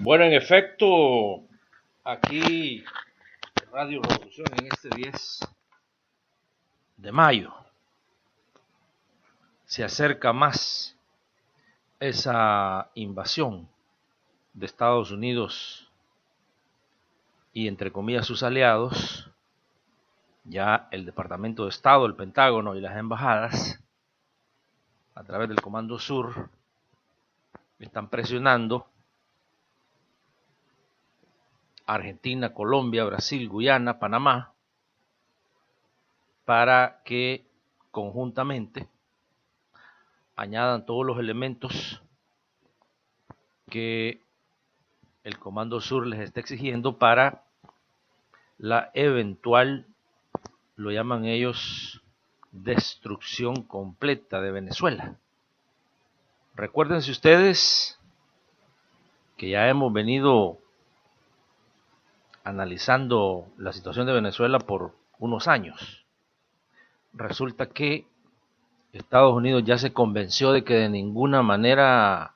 Bueno, en efecto, aquí Radio Revolución en este 10 de mayo se acerca más esa invasión de Estados Unidos y entre comillas sus aliados. Ya el Departamento de Estado, el Pentágono y las embajadas a través del Comando Sur están presionando a Argentina, Colombia, Brasil, Guyana, Panamá para que conjuntamente añadan todos los elementos que el Comando Sur les está exigiendo para la eventual, lo llaman ellos, destrucción completa de Venezuela. Recuérdense ustedes que ya hemos venido analizando la situación de Venezuela por unos años. Resulta que Estados Unidos ya se convenció de que de ninguna manera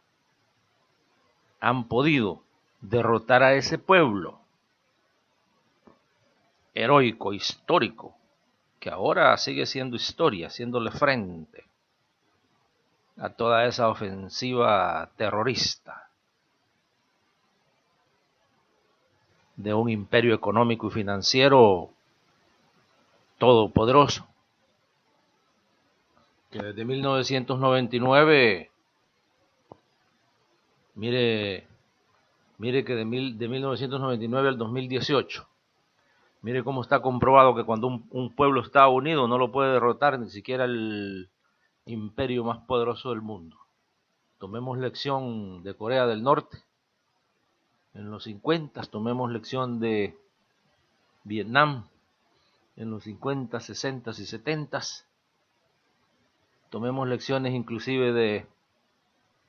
han podido derrotar a ese pueblo heroico, histórico, que ahora sigue siendo historia, haciéndole frente a toda esa ofensiva terrorista de un imperio económico y financiero todopoderoso, que desde 1999, mire que de 1999 al 2018, mire cómo está comprobado que cuando un pueblo está unido no lo puede derrotar ni siquiera el imperio más poderoso del mundo. Tomemos lección de Corea del Norte en los 50, tomemos lección de Vietnam en los 50, 60 y 70, tomemos lecciones inclusive de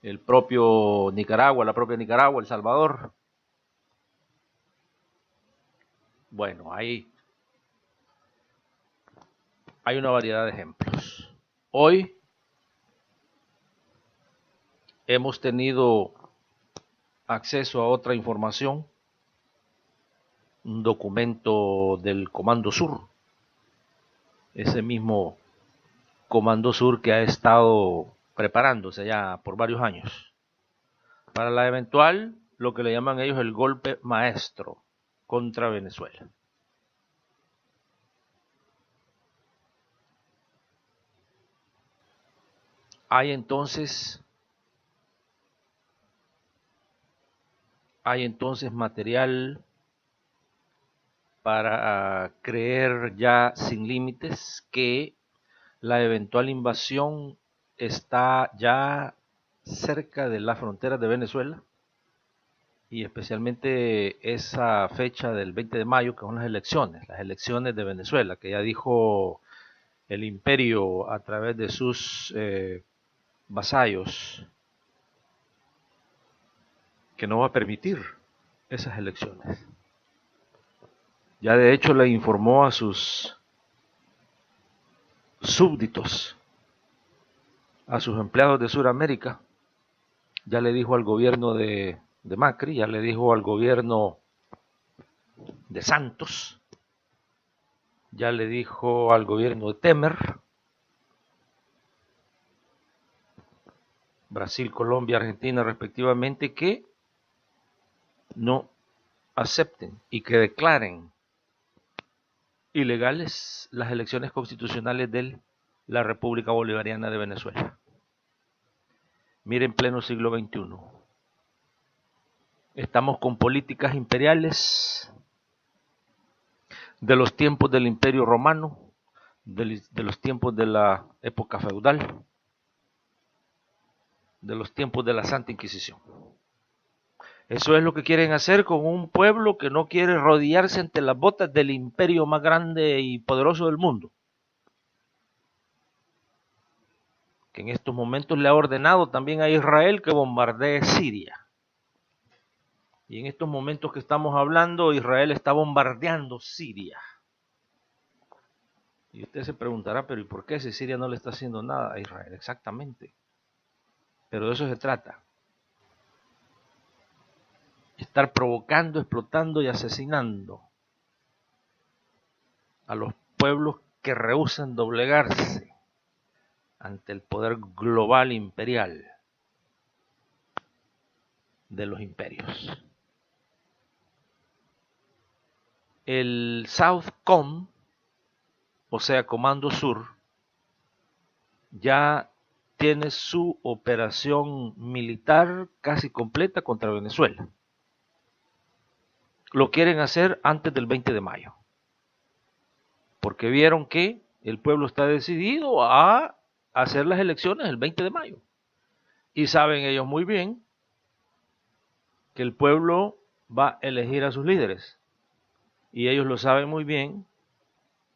el propio Nicaragua, la propia Nicaragua, El Salvador. Bueno, hay una variedad de ejemplos. Hoy hemos tenido acceso a otra información, un documento del Comando Sur, ese mismo Comando Sur que ha estado preparándose ya por varios años para la eventual, lo que le llaman ellos el golpe maestro contra Venezuela. Hay entonces material para creer ya sin límites que la eventual invasión está ya cerca de las fronteras de Venezuela, y especialmente esa fecha del 20 de mayo, que son las elecciones de Venezuela, que ya dijo el imperio a través de sus vasallos que no va a permitir esas elecciones. Ya de hecho le informó a sus súbditos, a sus empleados de Sudamérica, ya le dijo al gobierno de Macri, ya le dijo al gobierno de Santos, ya le dijo al gobierno de Temer, Brasil, Colombia, Argentina respectivamente, que no acepten y que declaren ilegales las elecciones constitucionales de la República Bolivariana de Venezuela. Miren, pleno siglo XXI. Estamos con políticas imperiales de los tiempos del Imperio Romano, de los tiempos de la época feudal, de los tiempos de la Santa Inquisición. Eso es lo que quieren hacer con un pueblo que no quiere rodearse ante las botas del imperio más grande y poderoso del mundo, que en estos momentos le ha ordenado también a Israel que bombardee Siria. Y en estos momentos que estamos hablando, Israel está bombardeando Siria. Y usted se preguntará, pero ¿y por qué si Siria no le está haciendo nada a Israel? Exactamente. Pero de eso se trata. estar provocando, explotando y asesinando a los pueblos que rehúsan doblegarse ante el poder global imperial de los imperios. El Southcom, o sea, Comando Sur, ya tiene su operación militar casi completa contra Venezuela. Lo quieren hacer antes del 20 de mayo, porque vieron que el pueblo está decidido a hacer las elecciones el 20 de mayo. Y saben ellos muy bien que el pueblo va a elegir a sus líderes. Y ellos lo saben muy bien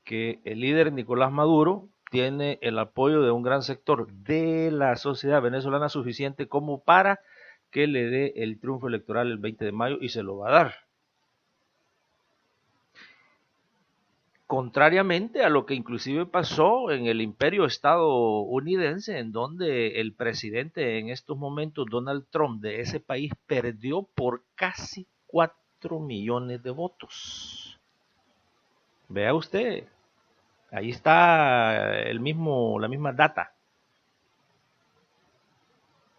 que el líder Nicolás Maduro tiene el apoyo de un gran sector de la sociedad venezolana suficiente como para que le dé el triunfo electoral el 20 de mayo y se lo va a dar. Contrariamente a lo que inclusive pasó en el imperio estadounidense, en donde el presidente en estos momentos, Donald Trump, de ese país, perdió por casi 4 millones de votos. Vea usted, ahí está la misma data.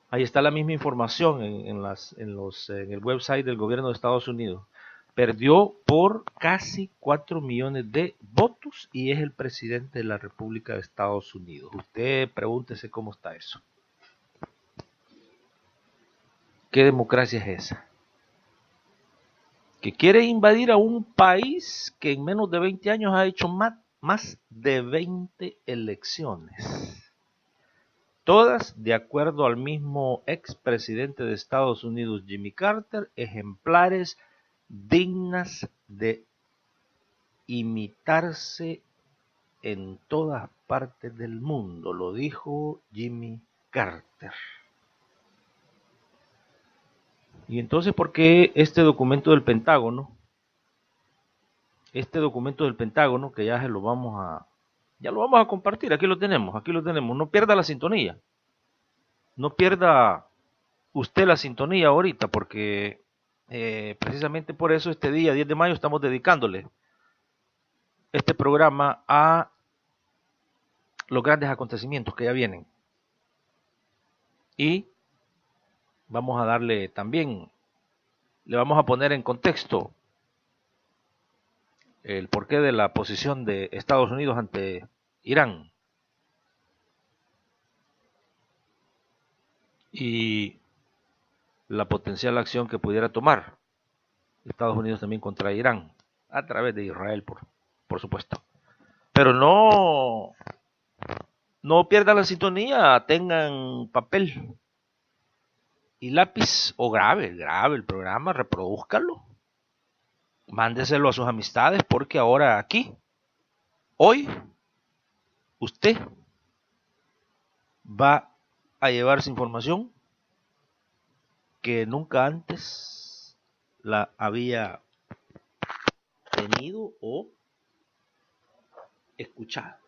Ahí está la misma información en el website del gobierno de Estados Unidos. Perdió por casi 4 millones de votos y es el presidente de la República de Estados Unidos. Usted pregúntese cómo está eso. ¿Qué democracia es esa? Que quiere invadir a un país que en menos de 20 años ha hecho más de 20 elecciones. Todas, de acuerdo al mismo expresidente de Estados Unidos, Jimmy Carter, ejemplares dignas de imitarse en todas partes del mundo, lo dijo Jimmy Carter. Y entonces, ¿por qué este documento del Pentágono? Este documento del Pentágono, que ya lo vamos a compartir, aquí lo tenemos, no pierda la sintonía, no pierda usted la sintonía ahorita, porque precisamente por eso este día, 10 de mayo, estamos dedicándole este programa a los grandes acontecimientos que ya vienen. Y vamos a darle también, le vamos a poner en contexto el porqué de la posición de Estados Unidos ante Irán. Y la potencial acción que pudiera tomar Estados Unidos también contra Irán, a través de Israel, por supuesto. Pero no pierdan la sintonía, tengan papel y lápiz o grave el programa, reprodúzcalo, mándeselo a sus amistades, porque ahora aquí, hoy, usted va a llevarse información que nunca antes la había tenido o escuchado.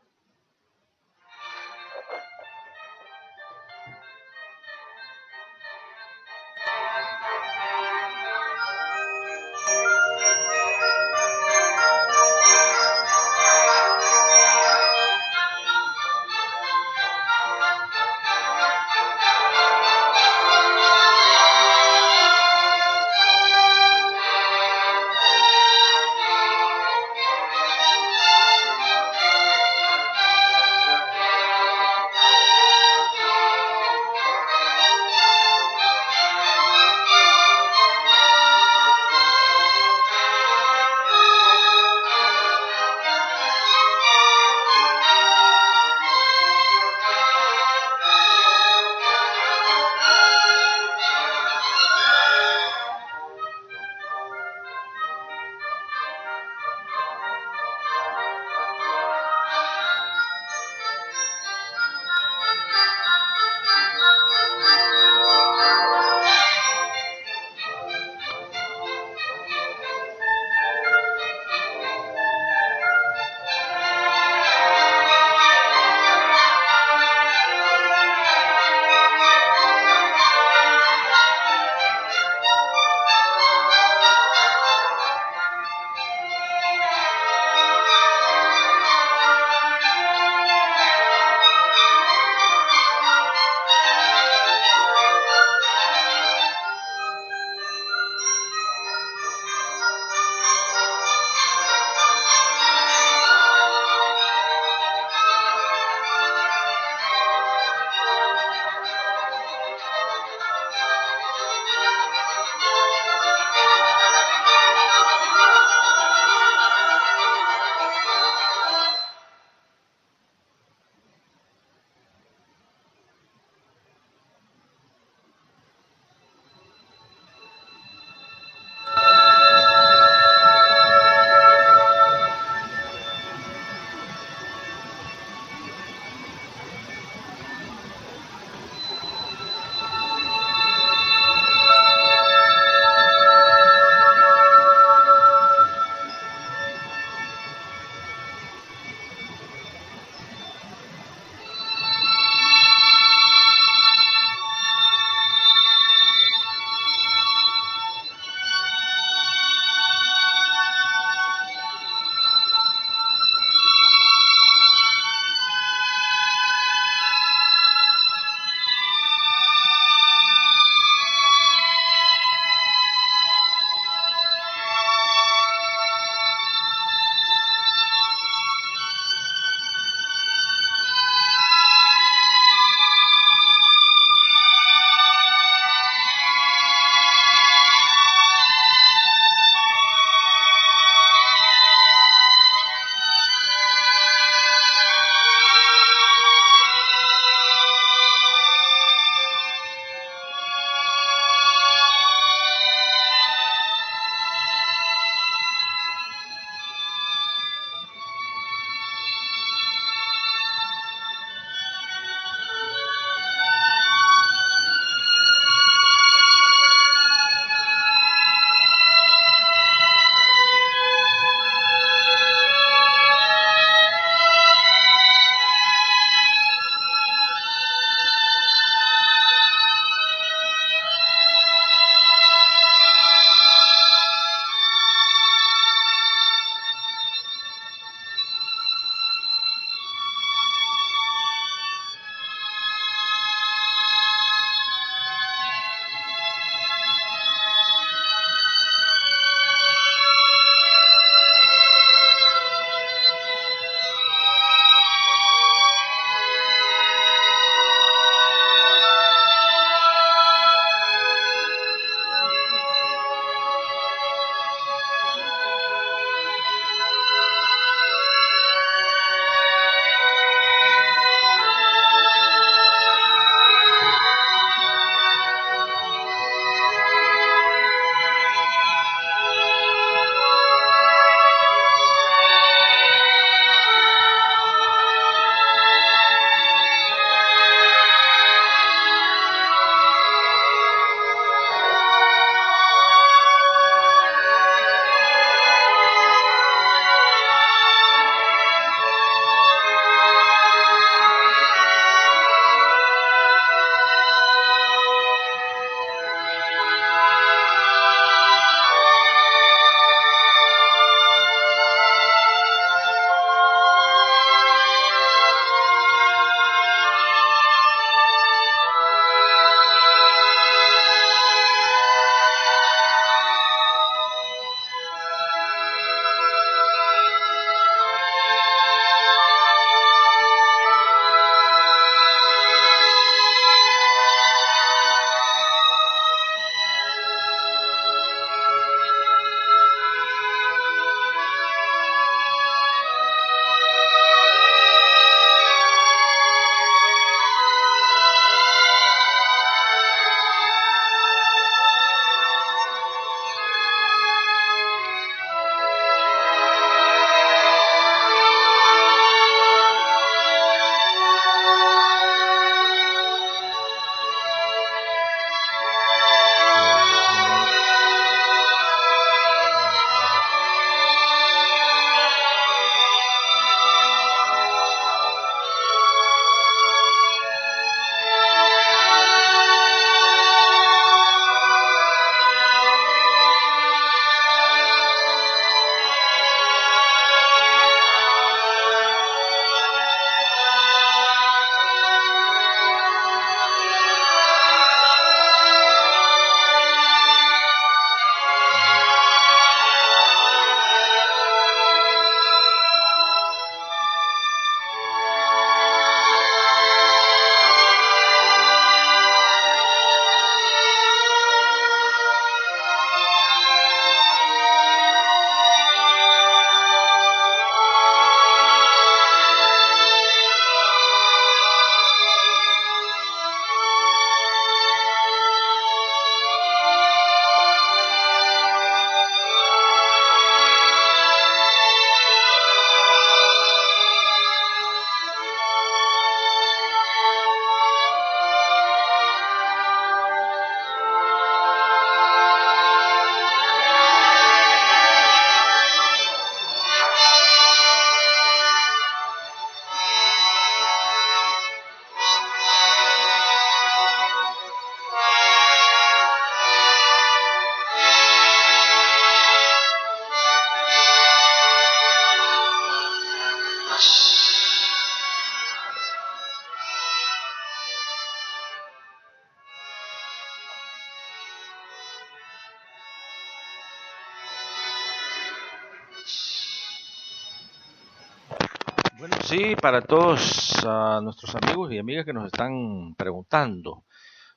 Bueno, sí, para todos nuestros amigos y amigas que nos están preguntando,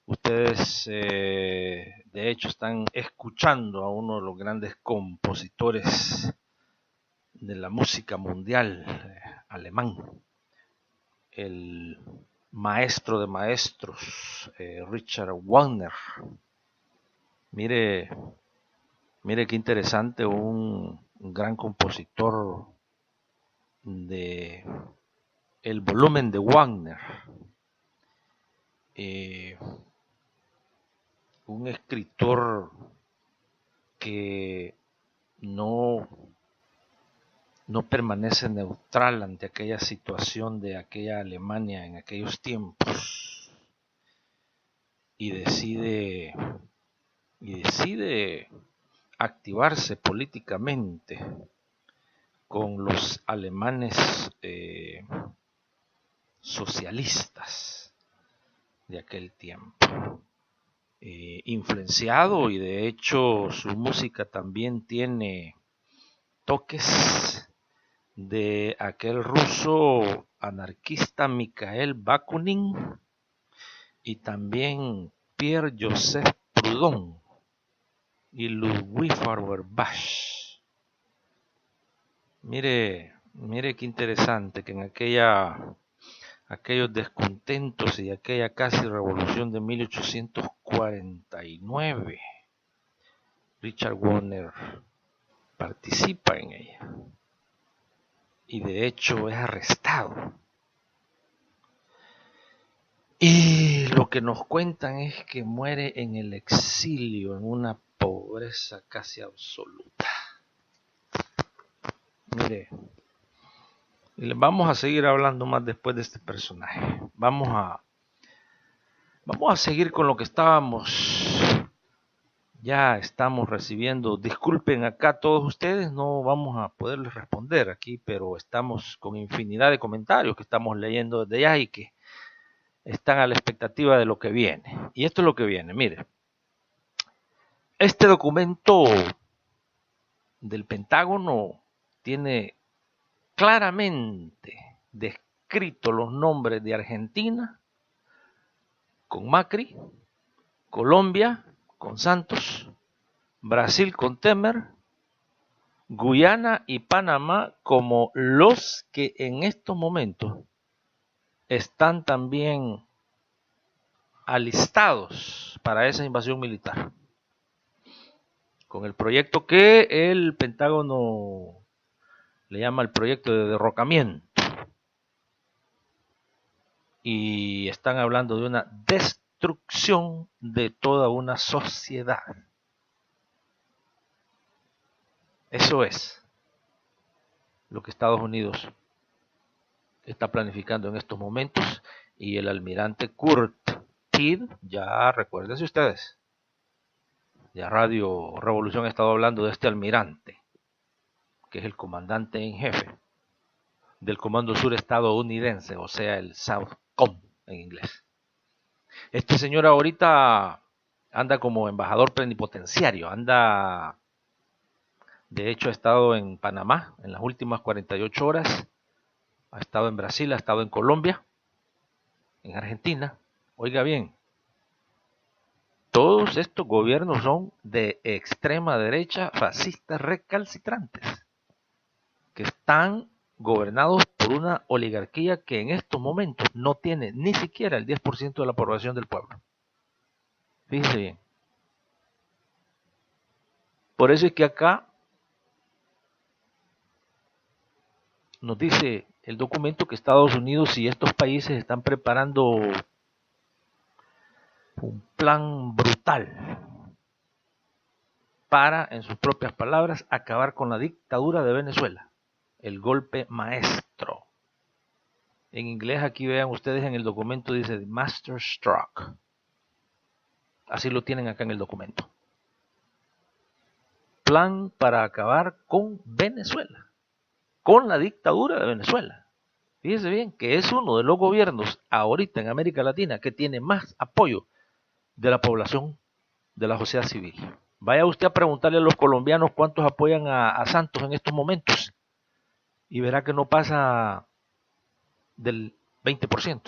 ustedes de hecho están escuchando a uno de los grandes compositores de la música mundial, alemán, el maestro de maestros, Richard Wagner. Mire, mire qué interesante, un gran compositor de el volumen de Wagner, eh, un escritor que no, no permanece neutral ante aquella situación de aquella Alemania en aquellos tiempos y decide activarse políticamente con los alemanes socialistas de aquel tiempo. Influenciado, y de hecho su música también tiene toques de aquel ruso anarquista Mikhail Bakunin y también Pierre-Joseph Proudhon y Ludwig Feuerbach. Mire qué interesante que en aquellos descontentos y aquella casi revolución de 1849, Richard Wagner participa en ella y de hecho es arrestado. Y lo que nos cuentan es que muere en el exilio, en una pobreza casi absoluta. Mire, y vamos a seguir hablando más después de este personaje. Vamos a seguir con lo que estábamos. Ya estamos recibiendo, disculpen acá todos ustedes, no vamos a poderles responder aquí, pero estamos con infinidad de comentarios que estamos leyendo desde ya y que están a la expectativa de lo que viene. Y esto es lo que viene, mire. Este documento del Pentágono tiene claramente descrito los nombres de Argentina con Macri, Colombia con Santos, Brasil con Temer, Guyana y Panamá como los que en estos momentos están también alistados para esa invasión militar, con el proyecto que el Pentágono le llama el proyecto de derrocamiento, y están hablando de una destrucción de toda una sociedad. Eso es lo que Estados Unidos está planificando en estos momentos, y el almirante Kurt Kidd, ya recuérdense ustedes, ya Radio Revolución ha estado hablando de este almirante, que es el comandante en jefe del Comando Sur estadounidense, o sea, el SOUTHCOM en inglés. Este señor ahorita anda como embajador plenipotenciario, de hecho ha estado en Panamá en las últimas 48 horas, ha estado en Brasil, ha estado en Colombia, en Argentina. Oiga bien, todos estos gobiernos son de extrema derecha, fascistas recalcitrantes, que están gobernados por una oligarquía que en estos momentos no tiene ni siquiera el 10% de la población del pueblo. Fíjense bien. Por eso es que acá nos dice el documento que Estados Unidos y estos países están preparando un plan brutal para, en sus propias palabras, acabar con la dictadura de Venezuela. El golpe maestro. En inglés, aquí vean ustedes en el documento, dice Master Stroke. Así lo tienen acá en el documento. Plan para acabar con Venezuela, con la dictadura de Venezuela. Fíjense bien que es uno de los gobiernos ahorita en América Latina que tiene más apoyo de la población, de la sociedad civil. Vaya usted a preguntarle a los colombianos cuántos apoyan a Santos en estos momentos y verá que no pasa del 20%.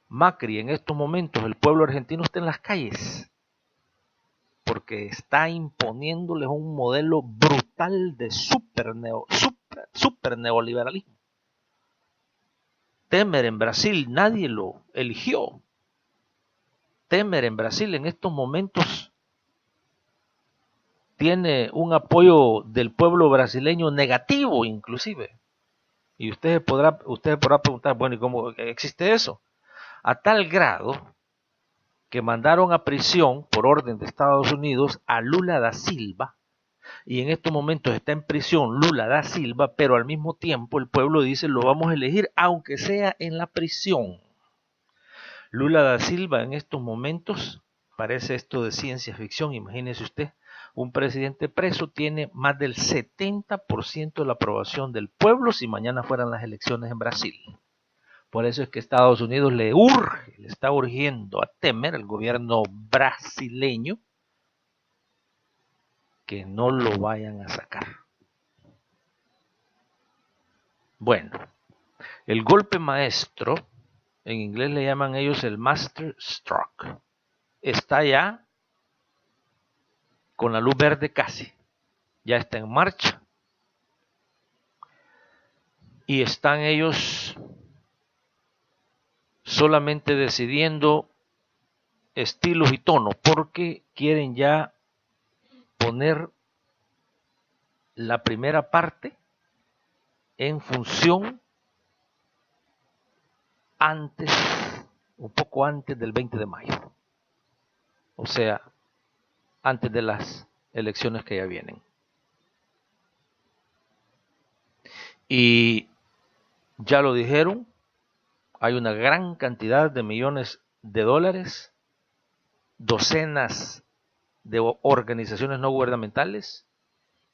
Macri en estos momentos, el pueblo argentino está en las calles porque está imponiéndoles un modelo brutal de super neoliberalismo. Temer en Brasil nadie lo eligió. Temer en Brasil en estos momentos tiene un apoyo del pueblo brasileño negativo inclusive. Y usted podrá preguntar, bueno, ¿y cómo existe eso? A tal grado que mandaron a prisión por orden de Estados Unidos a Lula da Silva, y en estos momentos está en prisión Lula da Silva, pero al mismo tiempo el pueblo dice lo vamos a elegir aunque sea en la prisión. Lula da Silva en estos momentos, parece esto de ciencia ficción, imagínese usted, un presidente preso tiene más del 70% de la aprobación del pueblo si mañana fueran las elecciones en Brasil. Por eso es que Estados Unidos le está urgiendo a Temer, el gobierno brasileño, que no lo vayan a sacar. Bueno, el golpe maestro, en inglés le llaman ellos el master stroke, está ya con la luz verde casi, ya está en marcha y están ellos solamente decidiendo estilos y tonos porque quieren ya poner la primera parte en función antes, un poco antes del 20 de mayo, o sea, antes de las elecciones que ya vienen. Y ya lo dijeron, hay una gran cantidad de millones de dólares, docenas de organizaciones no gubernamentales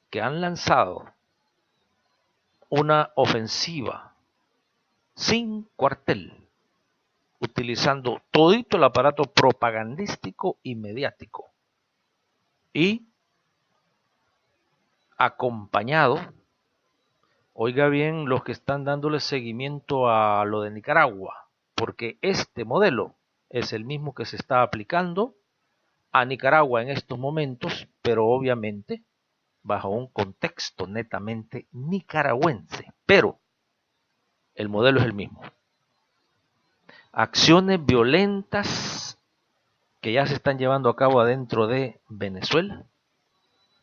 que han lanzado una ofensiva sin cuartel, utilizando todito el aparato propagandístico y mediático y acompañado, oiga bien, los que están dándole seguimiento a lo de Nicaragua, porque este modelo es el mismo que se está aplicando a Nicaragua en estos momentos, pero obviamente bajo un contexto netamente nicaragüense, pero el modelo es el mismo. Acciones violentas que ya se están llevando a cabo adentro de Venezuela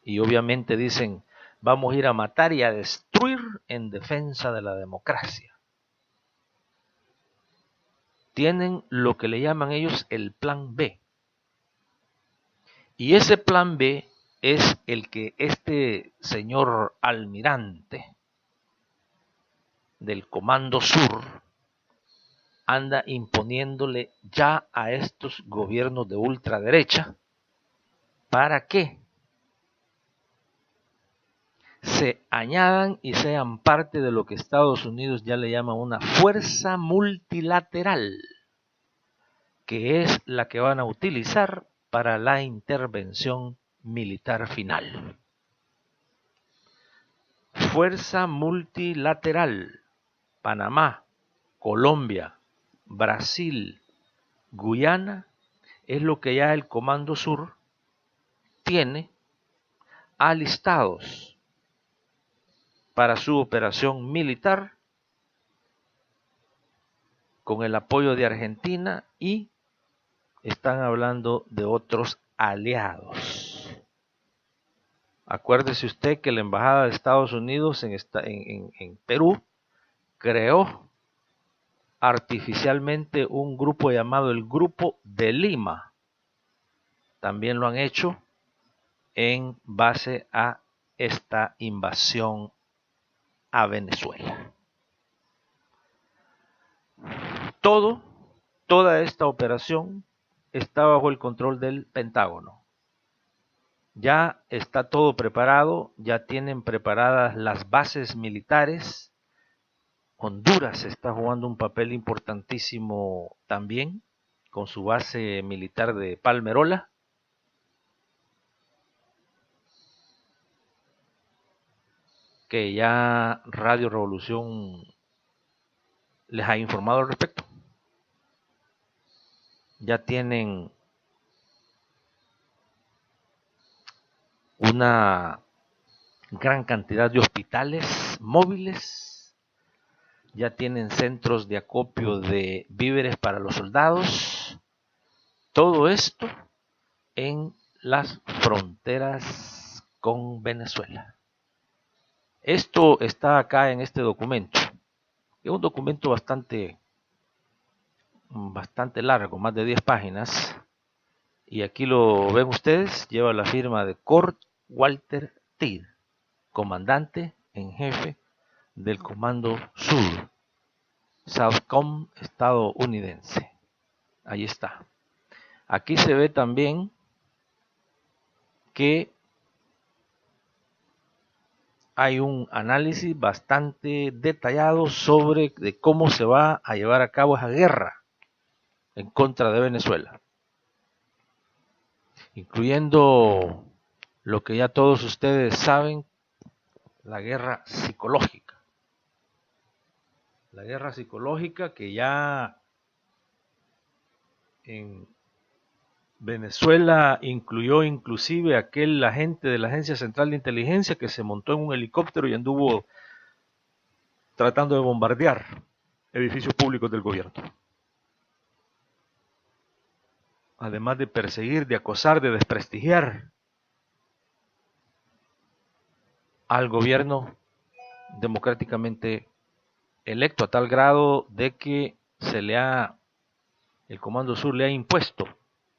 y obviamente dicen vamos a ir a matar y a destruir en defensa de la democracia. Tienen lo que le llaman ellos el plan B. Y ese plan B es el que este señor almirante del Comando Sur anda imponiéndole ya a estos gobiernos de ultraderecha para que se añadan y sean parte de lo que Estados Unidos ya le llama una fuerza multilateral, que es la que van a utilizar para la intervención militar final. Fuerza multilateral, Panamá, Colombia, Brasil, Guyana, es lo que ya el Comando Sur tiene alistados para su operación militar con el apoyo de Argentina y están hablando de otros aliados. Acuérdese usted que la Embajada de Estados Unidos en Perú creó artificialmente un grupo llamado el Grupo de Lima. También lo han hecho en base a esta invasión a Venezuela. Toda esta operación está bajo el control del Pentágono. Ya está todo preparado, ya tienen preparadas las bases militares. Honduras está jugando un papel importantísimo también con su base militar de Palmerola. Que ya Radio Revolución les ha informado al respecto. Ya tienen una gran cantidad de hospitales móviles, ya tienen centros de acopio de víveres para los soldados, todo esto en las fronteras con Venezuela. Esto está acá en este documento. Es un documento bastante largo, más de 10 páginas. Y aquí lo ven ustedes, lleva la firma de Kurt Walter Tidd, comandante en jefe del Comando Sur, Southcom estadounidense. Ahí está. Aquí se ve también que hay un análisis bastante detallado sobre de cómo se va a llevar a cabo esa guerra en contra de Venezuela, incluyendo lo que ya todos ustedes saben, la guerra psicológica. La guerra psicológica que ya en Venezuela incluyó inclusive aquel agente de la Agencia Central de Inteligencia que se montó en un helicóptero y anduvo tratando de bombardear edificios públicos del gobierno. Además de perseguir, de acosar, de desprestigiar al gobierno democráticamente electo, a tal grado de que el Comando Sur le ha impuesto,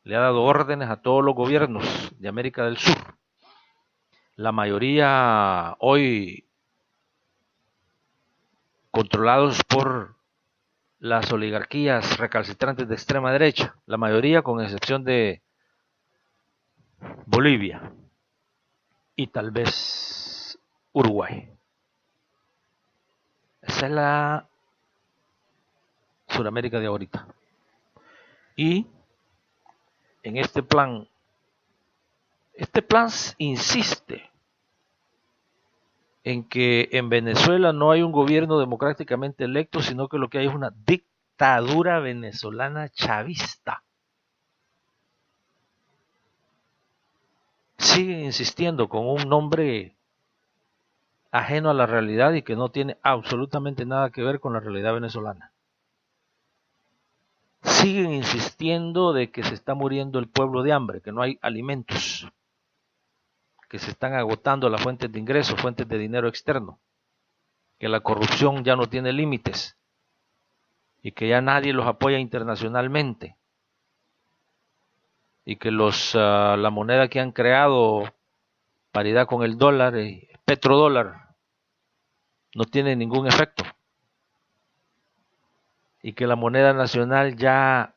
le ha dado órdenes a todos los gobiernos de América del Sur. La mayoría hoy controlados por las oligarquías recalcitrantes de extrema derecha, la mayoría con excepción de Bolivia y tal vez Uruguay. Esa es la Suramérica de ahorita. Y en este plan insiste en que en Venezuela no hay un gobierno democráticamente electo, sino que lo que hay es una dictadura venezolana chavista. Siguen insistiendo con un nombre ajeno a la realidad y que no tiene absolutamente nada que ver con la realidad venezolana. Siguen insistiendo de que se está muriendo el pueblo de hambre, que no hay alimentos, que se están agotando las fuentes de ingresos, fuentes de dinero externo, que la corrupción ya no tiene límites y que ya nadie los apoya internacionalmente y que la moneda que han creado, paridad con el dólar, petrodólar, no tiene ningún efecto y que la moneda nacional ya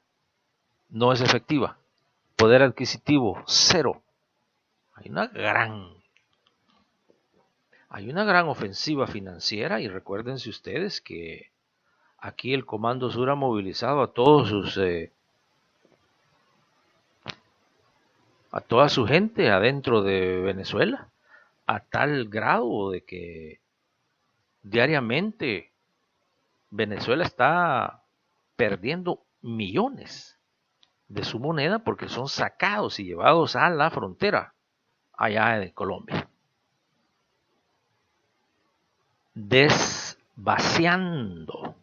no es efectiva. Poder adquisitivo, cero. Hay una gran ofensiva financiera y recuérdense ustedes que aquí el Comando Sur ha movilizado a toda su gente adentro de Venezuela, a tal grado de que diariamente Venezuela está perdiendo millones de su moneda porque son sacados y llevados a la frontera allá de Colombia, desvaciando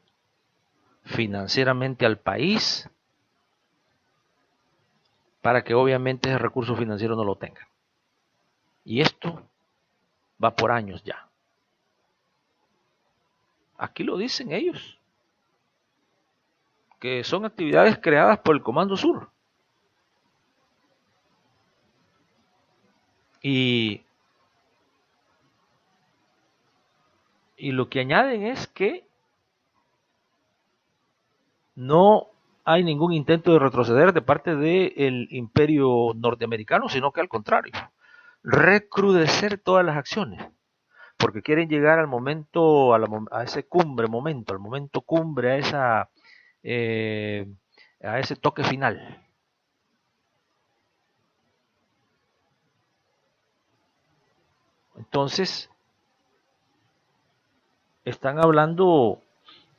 financieramente al país para que obviamente ese recurso financiero no lo tengan. Y esto va por años ya. Aquí lo dicen ellos, que son actividades creadas por el Comando Sur. Y lo que añaden es que no hay ningún intento de retroceder de parte del imperio norteamericano, sino que al contrario, recrudecer todas las acciones, porque quieren llegar al momento, a ese momento cumbre, a ese toque final. Entonces, están hablando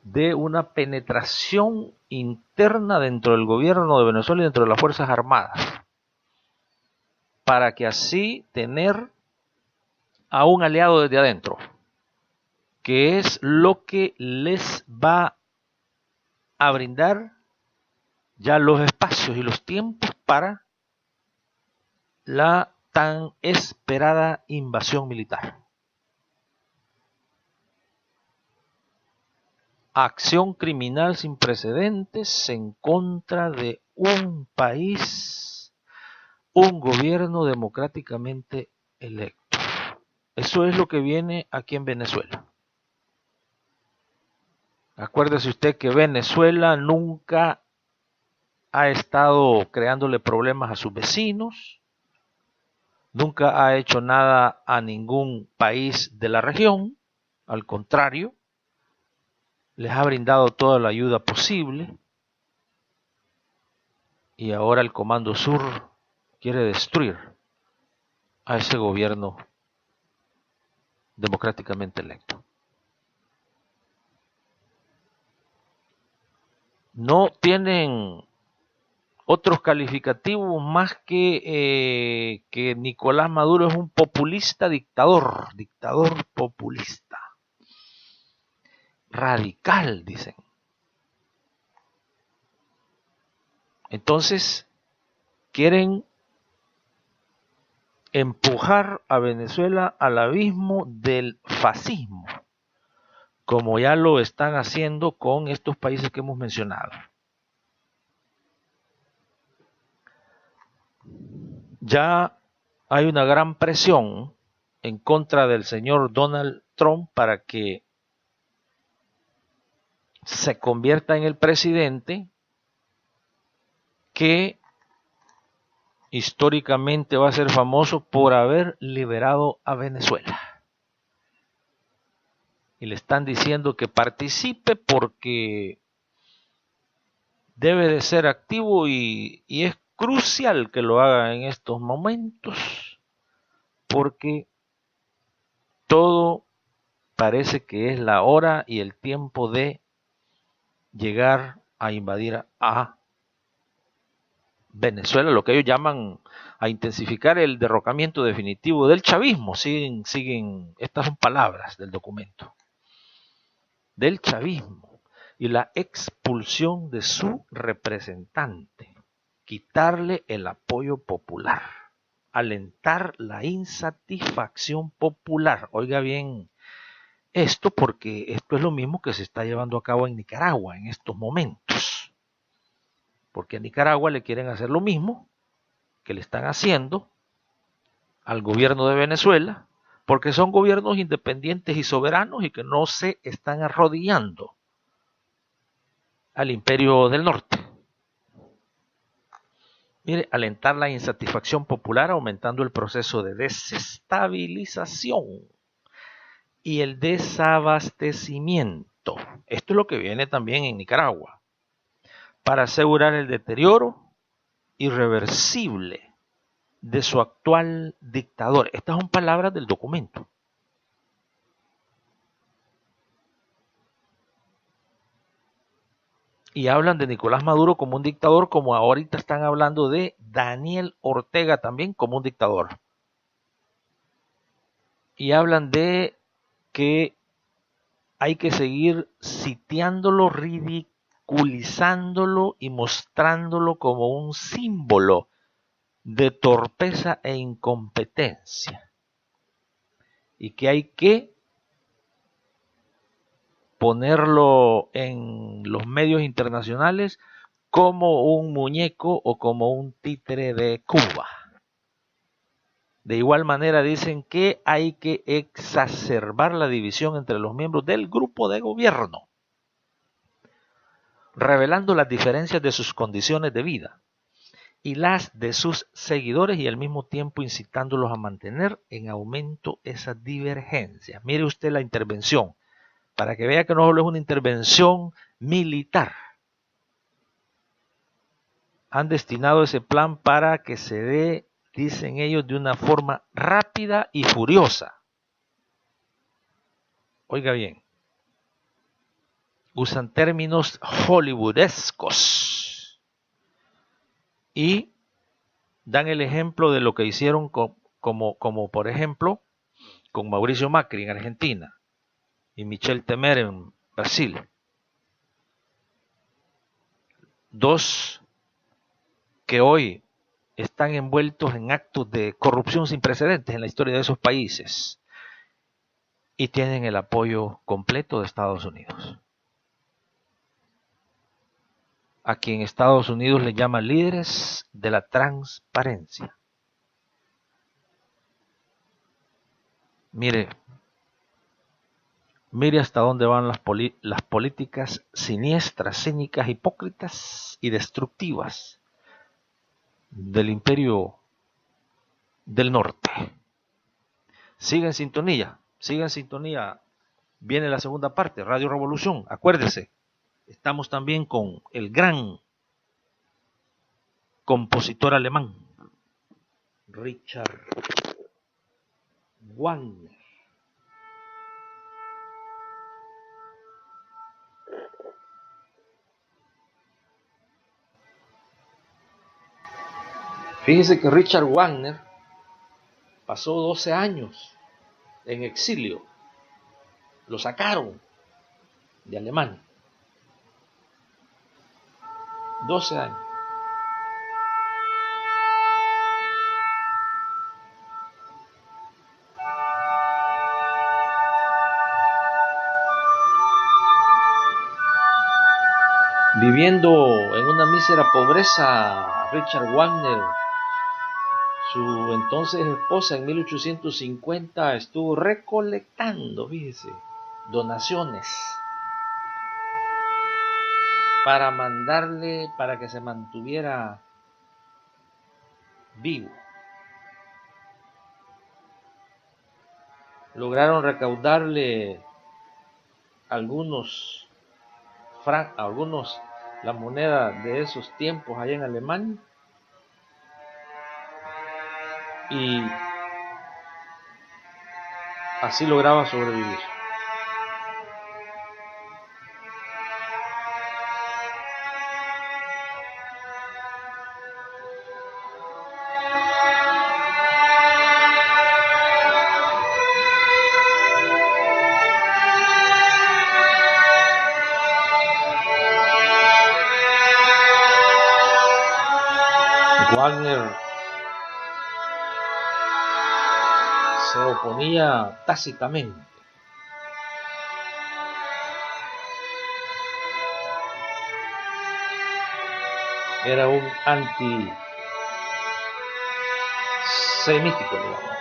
de una penetración interna dentro del gobierno de Venezuela y dentro de las Fuerzas Armadas, para que así tener a un aliado desde adentro, que es lo que les va a brindar ya los espacios y los tiempos para la tan esperada invasión militar. Acción criminal sin precedentes en contra de un país, un gobierno democráticamente electo. Eso es lo que viene aquí en Venezuela. Acuérdese usted que Venezuela nunca ha estado creándole problemas a sus vecinos, nunca ha hecho nada a ningún país de la región, al contrario, les ha brindado toda la ayuda posible, y ahora el Comando Sur quiere destruir a ese gobierno democráticamente electo. No tienen otros calificativos más que Nicolás Maduro es un populista dictador populista, radical, dicen. Entonces, quieren empujar a Venezuela al abismo del fascismo, como ya lo están haciendo con estos países que hemos mencionado. Ya hay una gran presión en contra del señor Donald Trump para que se convierta en el presidente que históricamente va a ser famoso por haber liberado a Venezuela. Y le están diciendo que participe porque debe de ser activo y es crucial que lo haga en estos momentos porque todo parece que es la hora y el tiempo de llegar a invadir a Venezuela, lo que ellos llaman a intensificar el derrocamiento definitivo del chavismo. Siguen, estas son palabras del documento, del chavismo y la expulsión de su representante, quitarle el apoyo popular, alentar la insatisfacción popular. Oiga bien esto, porque esto es lo mismo que se está llevando a cabo en Nicaragua en estos momentos, porque a Nicaragua le quieren hacer lo mismo que le están haciendo al gobierno de Venezuela, porque son gobiernos independientes y soberanos y que no se están arrodillando al imperio del norte. Mire, alentar la insatisfacción popular aumentando el proceso de desestabilización y el desabastecimiento. Esto es lo que viene también en Nicaragua, para asegurar el deterioro irreversible de su actual dictador. Estas son palabras del documento. Y hablan de Nicolás Maduro como un dictador, como ahorita están hablando de Daniel Ortega también como un dictador. Y hablan de que hay que seguir sitiándolo, ridiculizándolo y mostrándolo como un símbolo de torpeza e incompetencia. Y que hay que ponerlo en los medios internacionales como un muñeco o como un títere de Cuba. De igual manera dicen que hay que exacerbar la división entre los miembros del grupo de gobierno, revelando las diferencias de sus condiciones de vida y las de sus seguidores y al mismo tiempo incitándolos a mantener en aumento esas divergencias. Mire usted la intervención, para que vea que no solo es una intervención militar. Han destinado ese plan para que se dé, dicen ellos, de una forma rápida y furiosa. Oiga bien, usan términos hollywoodescos y dan el ejemplo de lo que hicieron como por ejemplo con Mauricio Macri en Argentina y Michel Temer en Brasil. Dos que hoy están envueltos en actos de corrupción sin precedentes en la historia de esos países y tienen el apoyo completo de Estados Unidos. A quien Estados Unidos le llama líderes de la transparencia. Mire hasta dónde van las políticas siniestras, cínicas, hipócritas y destructivas del imperio del norte. Siga en sintonía. Viene la segunda parte, Radio Revolución. Acuérdese, estamos también con el gran compositor alemán, Richard Wagner. Fíjese que Richard Wagner pasó 12 años en exilio. Lo sacaron de Alemania. 12 años. Viviendo en una mísera pobreza, Richard Wagner, su entonces esposa en 1850 estuvo recolectando, fíjese, donaciones para mandarle, para que se mantuviera vivo. Lograron recaudarle algunos la moneda de esos tiempos allá en Alemania, y así lograba sobrevivir. Wagner se oponía tácitamente era un antisemítico, digamos.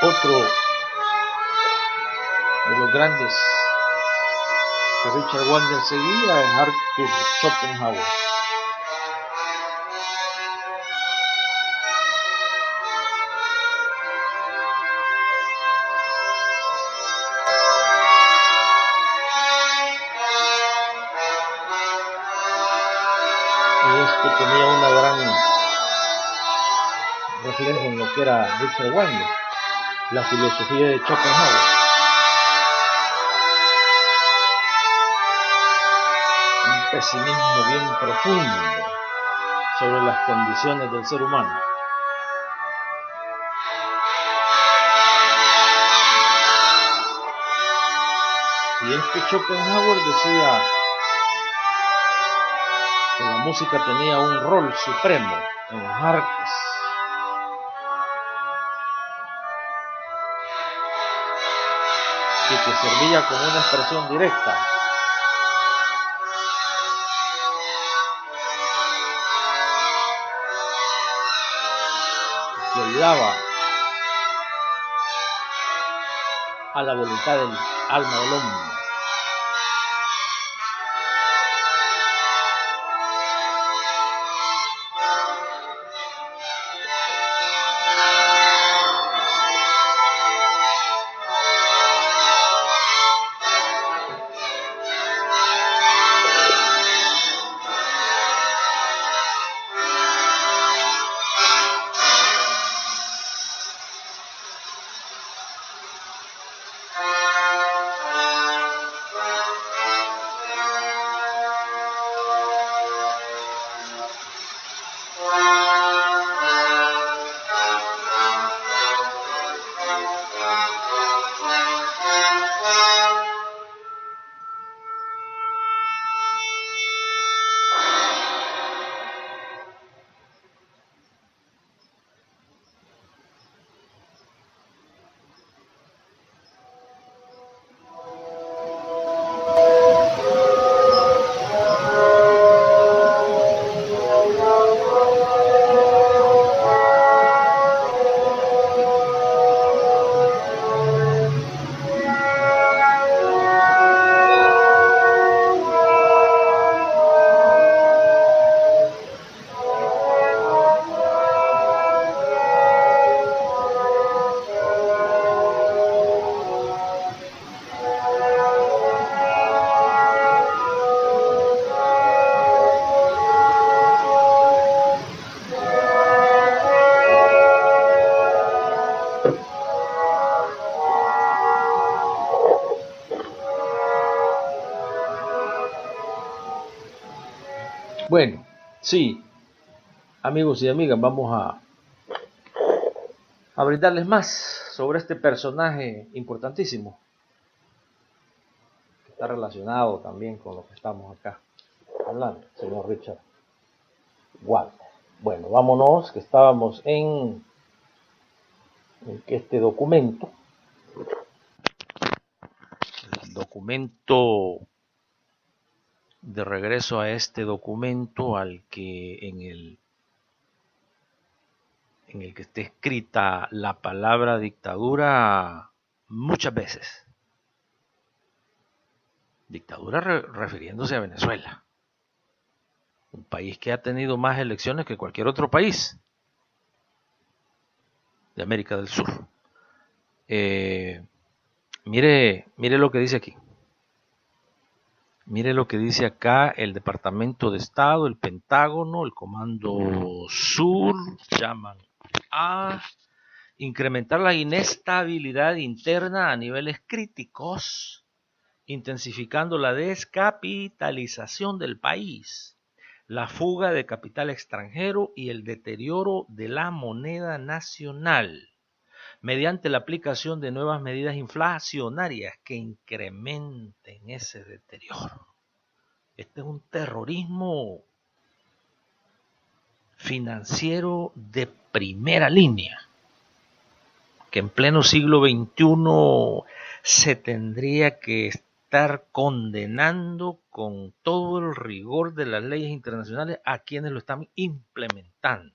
Otro de los grandes que Richard Wagner seguía es Arthur Schopenhauer. Y esto tenía una gran referencia en lo que era Richard Wagner, la filosofía de Schopenhauer. Un pesimismo bien profundo sobre las condiciones del ser humano. Y Schopenhauer decía La música tenía un rol supremo en las artes. Y que servía como una expresión directa. Que ayudaba a la voluntad del alma del hombre. Bueno, sí, amigos y amigas, vamos a brindarles más sobre este personaje importantísimo, que está relacionado también con lo que estamos acá hablando, señor Richard Wagner. Bueno, vámonos, que estábamos en este documento, el documento de regreso a este documento al que en el que esté escrita la palabra dictadura muchas veces. Dictadura refiriéndose a Venezuela, un país que ha tenido más elecciones que cualquier otro país de América del Sur. Mire lo que dice aquí. Mire lo que dice acá el Departamento de Estado, el Pentágono, el Comando Sur, llaman a incrementar la inestabilidad interna a niveles críticos, intensificando la descapitalización del país, la fuga de capital extranjero y el deterioro de la moneda nacional, mediante la aplicación de nuevas medidas inflacionarias que incrementen ese deterioro. Este es un terrorismo financiero de primera línea, que en pleno siglo XXI se tendría que estar condenando con todo el rigor de las leyes internacionales a quienes lo están implementando.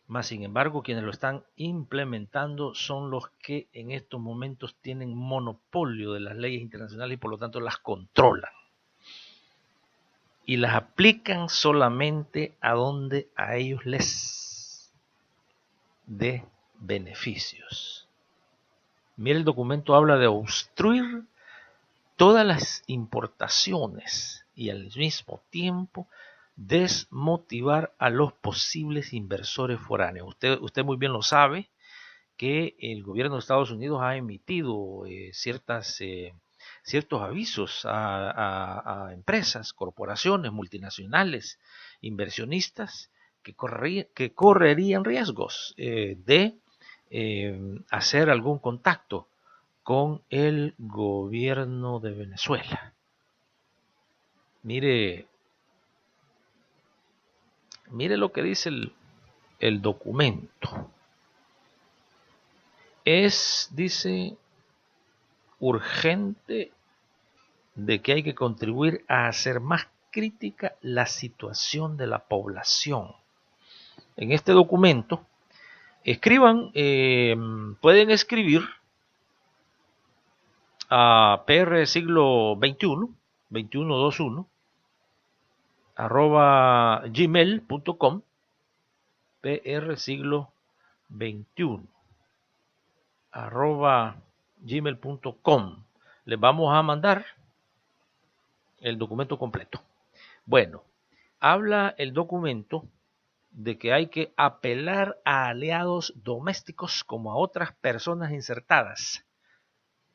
Mas, sin embargo, quienes lo están implementando son los que en estos momentos tienen monopolio de las leyes internacionales y por lo tanto las controlan. Y las aplican solamente a donde a ellos les dé beneficios. Mire, el documento habla de obstruir todas las importaciones y al mismo tiempo desmotivar a los posibles inversores foráneos. Usted muy bien lo sabe, que el gobierno de Estados Unidos ha emitido ciertos avisos a empresas, corporaciones, multinacionales, inversionistas que correrían riesgos de hacer algún contacto con el gobierno de Venezuela. Mire Mire lo que dice el documento. Dice, urgente de que hay que contribuir a hacer más crítica la situación de la población. En este documento, pueden escribir a PR siglo 21, 2121, arroba gmail.com, PR siglo 21, arroba gmail.com. Les vamos a mandar el documento completo. Bueno, habla el documento de que hay que apelar a aliados domésticos como a otras personas insertadas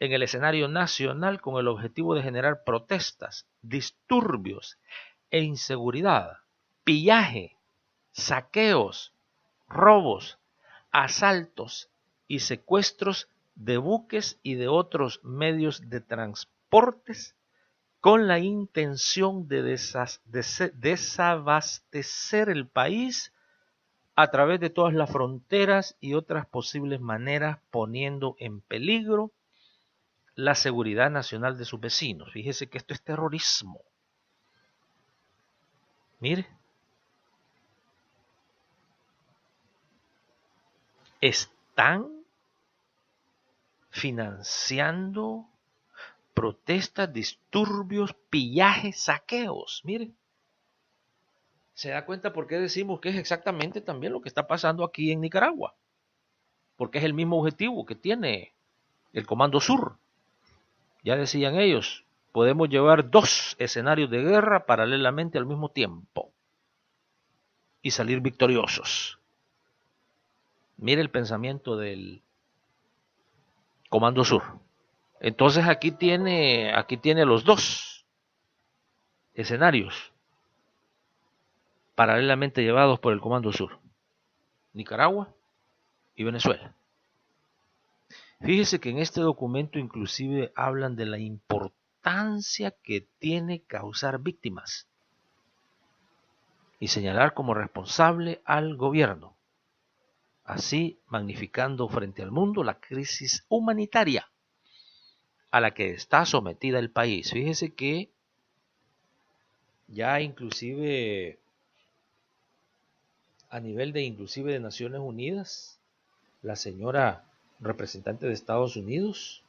en el escenario nacional con el objetivo de generar protestas, disturbios e inseguridad, pillaje, saqueos, robos, asaltos y secuestros de buques y de otros medios de transportes con la intención de desabastecer el país a través de todas las fronteras y otras posibles maneras, poniendo en peligro la seguridad nacional de sus vecinos. Fíjese que esto es terrorismo. Mire, están financiando protestas, disturbios, pillajes, saqueos. Mire, se da cuenta por qué decimos que es exactamente también lo que está pasando aquí en Nicaragua, porque es el mismo objetivo que tiene el Comando Sur. Ya decían ellos, podemos llevar 2 escenarios de guerra paralelamente al mismo tiempo y salir victoriosos. Mire el pensamiento del Comando Sur. Entonces aquí tiene los 2 escenarios paralelamente llevados por el Comando Sur: Nicaragua y Venezuela. Fíjese que en este documento inclusive hablan de la importancia que tiene causar víctimas y señalar como responsable al gobierno, así magnificando frente al mundo la crisis humanitaria a la que está sometida el país. Fíjese que ya inclusive a nivel de Naciones Unidas, la señora representante de Estados Unidos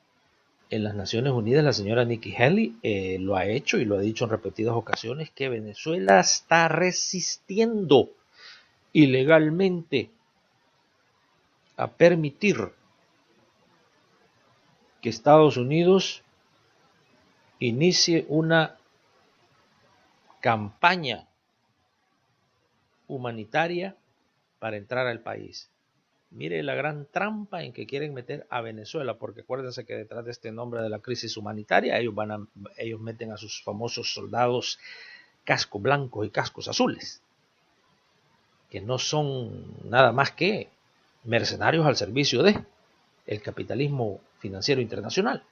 en las Naciones Unidas, la señora Nikki Haley, lo ha hecho y lo ha dicho en repetidas ocasiones, que Venezuela está resistiendo ilegalmente a permitir que Estados Unidos inicie una campaña humanitaria para entrar al país. Mire la gran trampa en que quieren meter a Venezuela, porque acuérdense que detrás de este nombre de la crisis humanitaria, ellos meten a sus famosos soldados cascos blancos y cascos azules, que no son nada más que mercenarios al servicio de el capitalismo financiero internacional,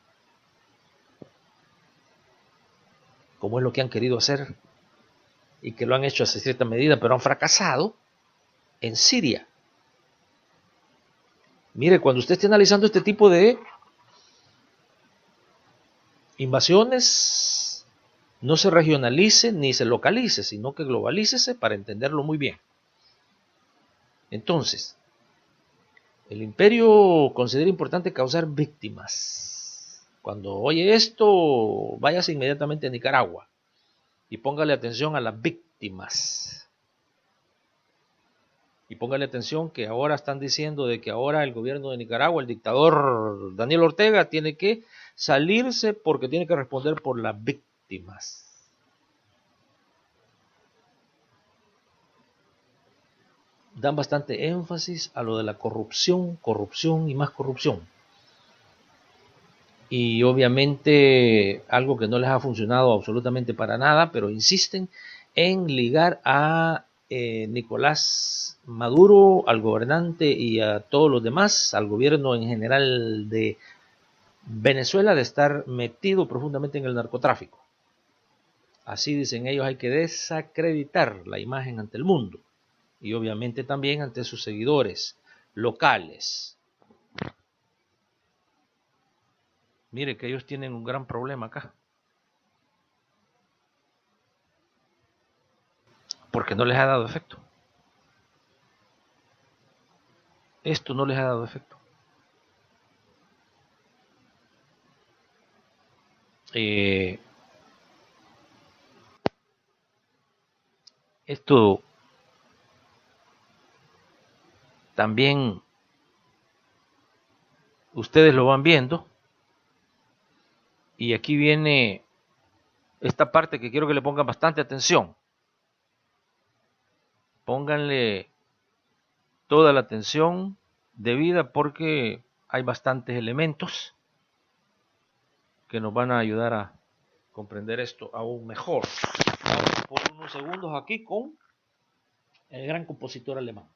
como es lo que han querido hacer y que lo han hecho hasta cierta medida, pero han fracasado en Siria. Mire, cuando usted esté analizando este tipo de invasiones, no se regionalice ni se localice, sino que globalícese para entenderlo muy bien. Entonces, el imperio considera importante causar víctimas. Cuando oye esto, váyase inmediatamente a Nicaragua y póngale atención a las víctimas. Y póngale atención que ahora están diciendo de que ahora el gobierno de Nicaragua, el dictador Daniel Ortega, tiene que salirse porque tiene que responder por las víctimas. Dan bastante énfasis a lo de la corrupción, corrupción y más corrupción. Y obviamente algo que no les ha funcionado absolutamente para nada, pero insisten en ligar a Nicolás Maduro, al gobernante y a todos los demás, al gobierno en general de Venezuela, de estar metido profundamente en el narcotráfico. Así dicen ellos, hay que desacreditar la imagen ante el mundo y obviamente también ante sus seguidores locales. Mire que ellos tienen un gran problema acá, porque no les ha dado efecto. Esto no les ha dado efecto. Esto también ustedes lo van viendo, y aquí viene esta parte que quiero que le pongan bastante atención. Pónganle toda la atención debida porque hay bastantes elementos que nos van a ayudar a comprender esto aún mejor. Vamos por unos segundos aquí con el gran compositor alemán.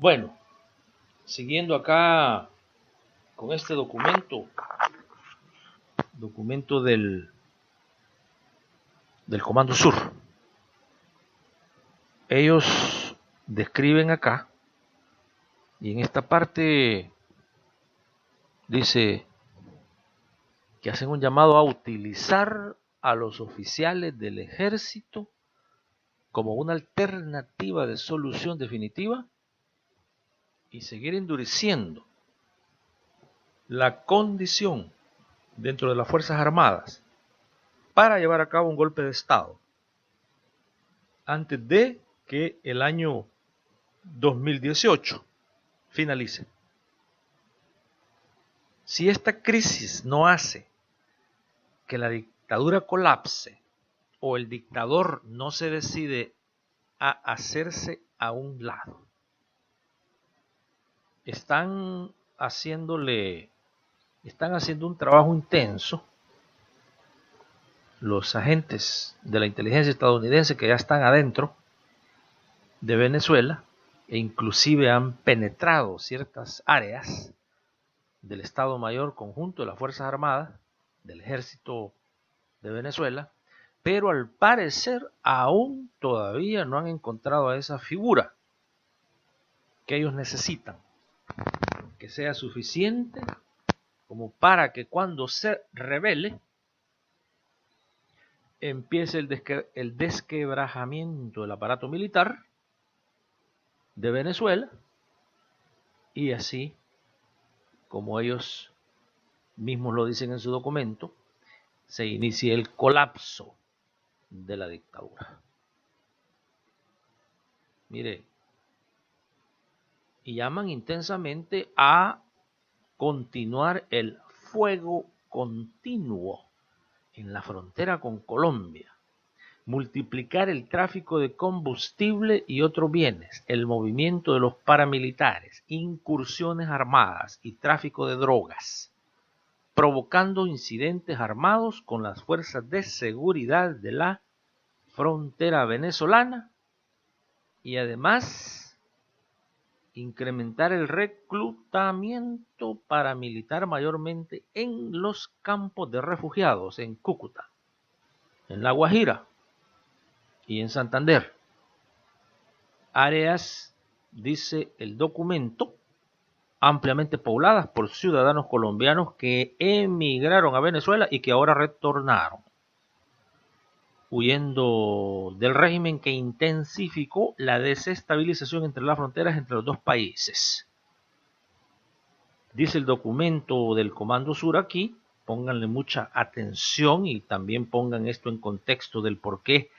Bueno, siguiendo acá con este documento del Comando Sur. Ellos describen acá, y en esta parte dice que hacen un llamado a utilizar a los oficiales del ejército como una alternativa de solución definitiva y seguir endureciendo la condición dentro de las Fuerzas Armadas para llevar a cabo un golpe de Estado antes de que el año 2018 finalice. Si esta crisis no hace que la dictadura colapse o el dictador no se decide a hacerse a un lado, están haciendo un trabajo intenso los agentes de la inteligencia estadounidense que ya están adentro de Venezuela e inclusive han penetrado ciertas áreas del Estado Mayor Conjunto de las Fuerzas Armadas, del Ejército de Venezuela, pero al parecer aún todavía no han encontrado a esa figura que ellos necesitan, que sea suficiente como para que cuando se revele empiece el desquebrajamiento del aparato militar de Venezuela y así como ellos mismos lo dicen en su documento, se inicie el colapso de la dictadura. Mire, y llaman intensamente a continuar el fuego continuo en la frontera con Colombia, multiplicar el tráfico de combustible y otros bienes, el movimiento de los paramilitares, incursiones armadas y tráfico de drogas, provocando incidentes armados con las fuerzas de seguridad de la frontera venezolana y además incrementar el reclutamiento paramilitar mayormente en los campos de refugiados en Cúcuta, en La Guajira y en Santander. Áreas, dice el documento, ampliamente pobladas por ciudadanos colombianos que emigraron a Venezuela y que ahora retornaron, huyendo del régimen que intensificó la desestabilización entre las fronteras entre los dos países. Dice el documento del Comando Sur aquí, pónganle mucha atención y también pongan esto en contexto del por qué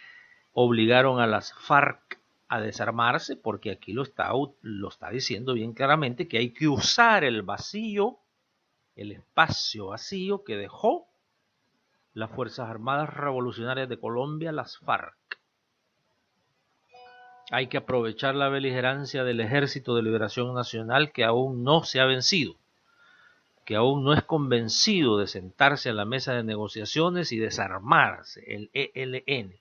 obligaron a las FARC a desarmarse, porque aquí lo está diciendo bien claramente que hay que usar el vacío, el espacio vacío que dejó las Fuerzas Armadas Revolucionarias de Colombia, las FARC. Hay que aprovechar la beligerancia del Ejército de Liberación Nacional que aún no se ha vencido, que aún no es convencido de sentarse a la mesa de negociaciones y desarmarse, el ELN.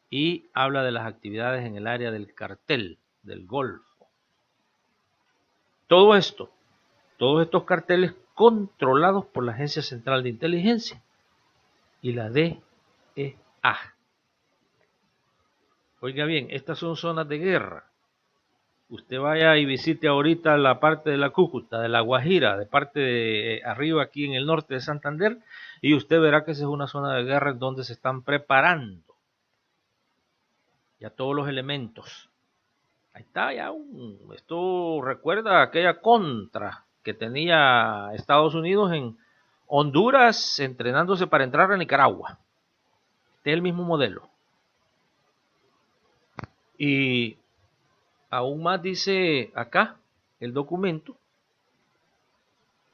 Y habla de las actividades en el área del cartel, del Golfo. Todo esto, todos estos carteles controlados por la Agencia Central de Inteligencia y la DEA. Oiga bien, estas son zonas de guerra. Usted vaya y visite ahorita la parte de la Cúcuta, de la Guajira, de parte de arriba aquí en el norte de Santander, y usted verá que esa es una zona de guerra en donde se están preparando ya todos los elementos. Ahí está ya esto recuerda aquella contra que tenía Estados Unidos en Honduras entrenándose para entrar a Nicaragua. Este es el mismo modelo. Y aún más dice acá el documento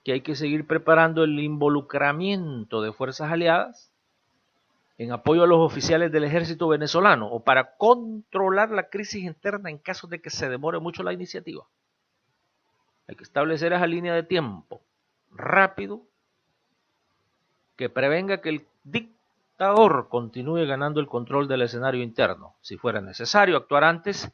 que hay que seguir preparando el involucramiento de fuerzas aliadas en apoyo a los oficiales del ejército venezolano o para controlar la crisis interna en caso de que se demore mucho la iniciativa. Hay que establecer esa línea de tiempo rápido que prevenga que el dictador continúe ganando el control del escenario interno. Si fuera necesario actuar antes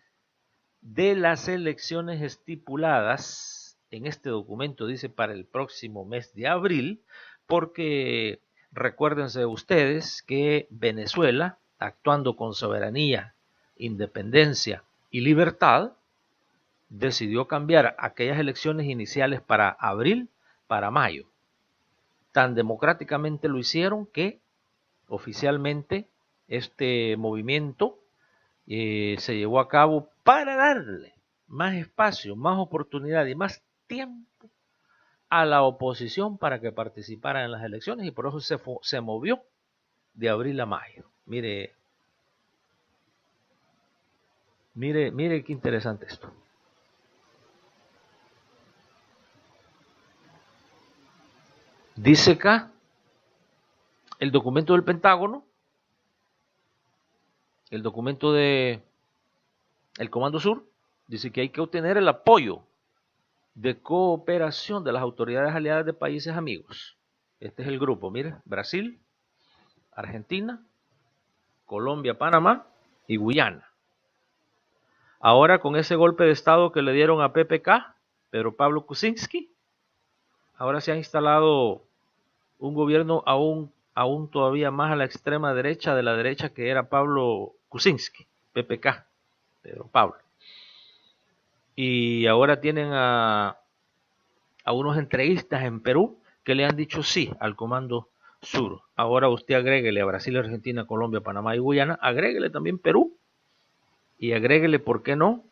de las elecciones estipuladas en este documento, dice, para el próximo mes de abril, porque recuérdense ustedes que Venezuela, actuando con soberanía, independencia y libertad, decidió cambiar aquellas elecciones iniciales para abril para mayo. Tan democráticamente lo hicieron que oficialmente este movimiento se llevó a cabo para darle más espacio, más oportunidad y más tiempo a la oposición para que participara en las elecciones, y por eso se movió de abril a mayo. Mire qué interesante esto. Dice acá el documento del Pentágono, el documento de el Comando Sur, dice que hay que obtener el apoyo de cooperación de las autoridades aliadas de países amigos. Este es el grupo, mire, Brasil, Argentina, Colombia, Panamá y Guyana. Ahora con ese golpe de estado que le dieron a PPK, Pedro Pablo Kuczynski, ahora se ha instalado un gobierno aún todavía más a la extrema derecha de la derecha que era Pablo Kuczynski, PPK, Pedro Pablo. Y ahora tienen a unos entreguistas en Perú que le han dicho sí al Comando Sur. Ahora usted agréguele a Brasil, Argentina, Colombia, Panamá y Guyana, agréguele también Perú y agréguele, ¿por qué no?,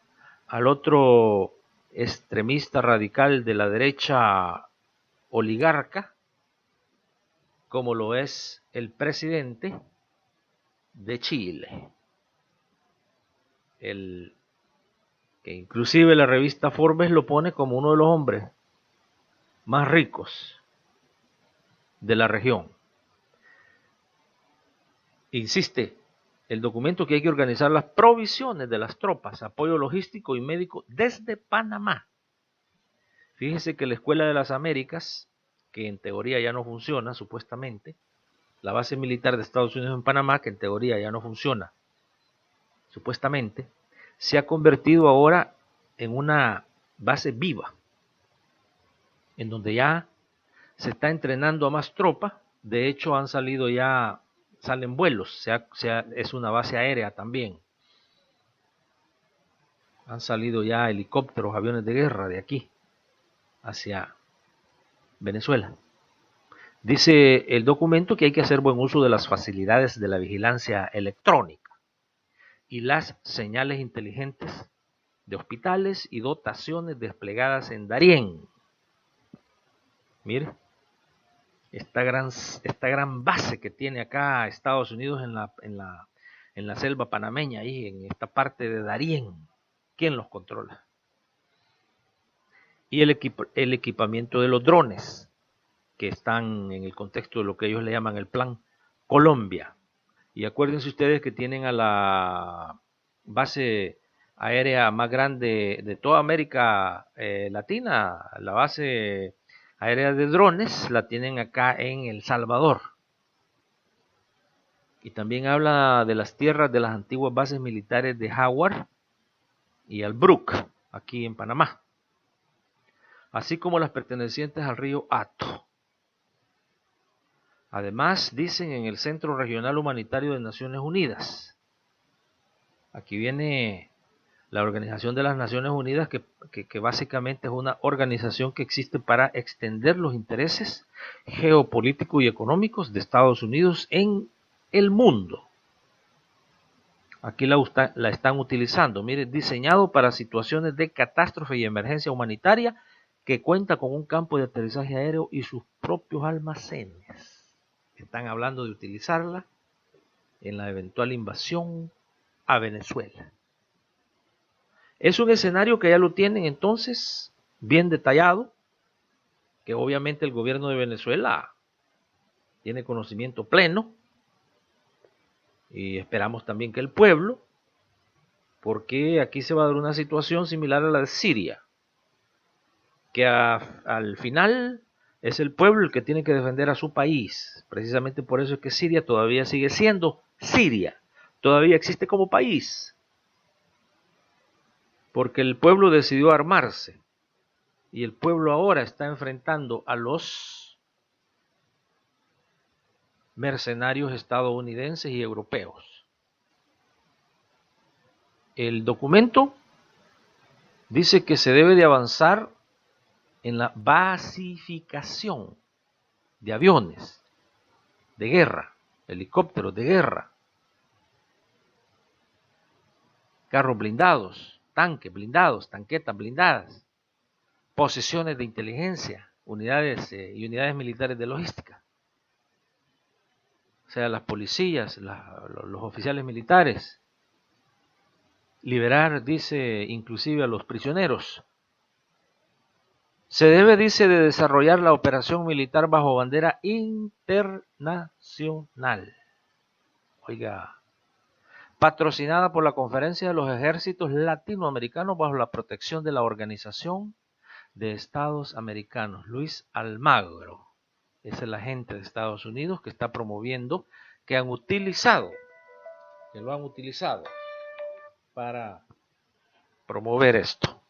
al otro extremista radical de la derecha oligarca, como lo es el presidente de Chile, que inclusive la revista Forbes lo pone como uno de los hombres más ricos de la región. Insiste el documento que hay que organizar las provisiones de las tropas, apoyo logístico y médico desde Panamá. Fíjese que la Escuela de las Américas, que en teoría ya no funciona, supuestamente, la base militar de Estados Unidos en Panamá, que en teoría ya no funciona, supuestamente, se ha convertido ahora en una base viva, en donde ya se está entrenando a más tropas. De hecho, salen vuelos, es una base aérea también. Han salido ya helicópteros, aviones de guerra de aquí hacia Venezuela. Dice el documento que hay que hacer buen uso de las facilidades de la vigilancia electrónica y las señales inteligentes de hospitales y dotaciones desplegadas en Darién. Mire, esta gran base que tiene acá Estados Unidos en la selva panameña, ahí en esta parte de Darién. ¿Quién los controla? Y el equipamiento de los drones, que están en el contexto de lo que ellos le llaman el Plan Colombia. Y acuérdense ustedes que tienen a la base aérea más grande de toda América Latina, la base aérea de drones, la tienen acá en El Salvador. Y también habla de las tierras de las antiguas bases militares de Howard y Albrook, aquí en Panamá, así como las pertenecientes al río Hato. Además, dicen en el Centro Regional Humanitario de Naciones Unidas. Aquí viene la Organización de las Naciones Unidas, que básicamente es una organización que existe para extender los intereses geopolíticos y económicos de Estados Unidos en el mundo. Aquí la están utilizando. Mire, diseñado para situaciones de catástrofe y emergencia humanitaria, que cuenta con un campo de aterrizaje aéreo y sus propios almacenes. Están hablando de utilizarla en la eventual invasión a Venezuela. Es un escenario que ya lo tienen entonces bien detallado, que obviamente el gobierno de Venezuela tiene conocimiento pleno, y esperamos también que el pueblo, porque aquí se va a dar una situación similar a la de Siria, que al final es el pueblo el que tiene que defender a su país. Precisamente por eso es que Siria todavía sigue siendo Siria, todavía existe como país, porque el pueblo decidió armarse, y el pueblo ahora está enfrentando a los mercenarios estadounidenses y europeos. El documento dice que se debe de avanzar en la basificación de aviones de guerra, helicópteros de guerra, carros blindados, tanques blindados, tanquetas blindadas, posiciones de inteligencia, unidades y unidades militares de logística. O sea, las policías, los oficiales militares. Liberar, dice, inclusive a los prisioneros. Se debe, dice, de desarrollar la operación militar bajo bandera internacional. Oiga, patrocinada por la Conferencia de los Ejércitos Latinoamericanos bajo la protección de la Organización de Estados Americanos. Luis Almagro es el agente de Estados Unidos que está promoviendo, que lo han utilizado para promover esto.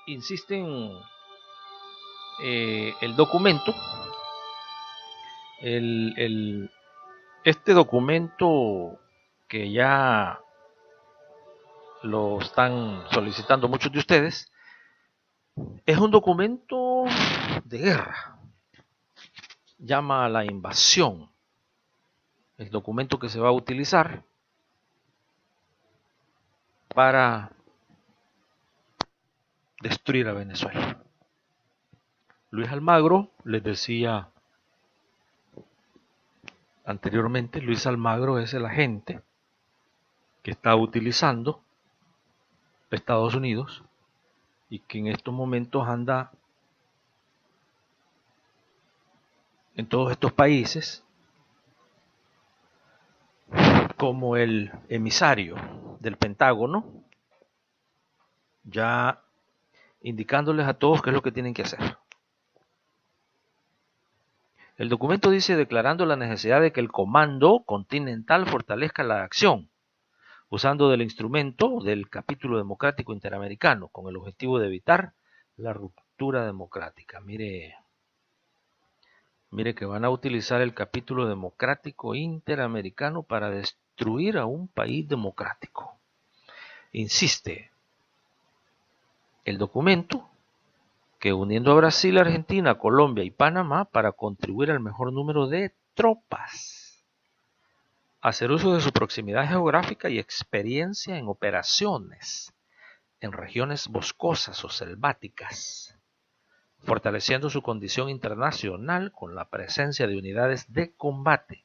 insisten el documento, este documento que ya lo están solicitando muchos de ustedes, es un documento de guerra. Llama a la invasión. El documento que se va a utilizar para destruir a Venezuela. Luis Almagro, les decía anteriormente, Luis Almagro es el agente que está utilizando Estados Unidos y que en estos momentos anda en todos estos países como el emisario del Pentágono, ya indicándoles a todos qué es lo que tienen que hacer. El documento dice, declarando la necesidad de que el Comando Continental fortalezca la acción, usando del instrumento del Capítulo Democrático Interamericano, con el objetivo de evitar la ruptura democrática. Mire que van a utilizar el Capítulo Democrático Interamericano para destruir a un país democrático. Insiste el documento que uniendo a Brasil, Argentina, Colombia y Panamá para contribuir al mejor número de tropas, hacer uso de su proximidad geográfica y experiencia en operaciones en regiones boscosas o selváticas, fortaleciendo su condición internacional con la presencia de unidades de combate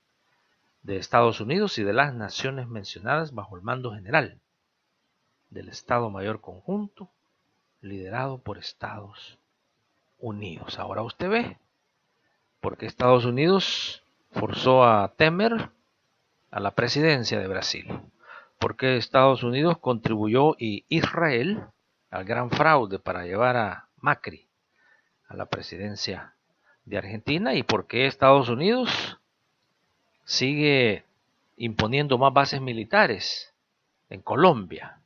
de Estados Unidos y de las naciones mencionadas bajo el mando general del Estado Mayor Conjunto, liderado por Estados Unidos. Ahora usted ve por qué Estados Unidos forzó a Temer a la presidencia de Brasil, por qué Estados Unidos contribuyó y Israel al gran fraude para llevar a Macri a la presidencia de Argentina, y por qué Estados Unidos sigue imponiendo más bases militares en Colombia,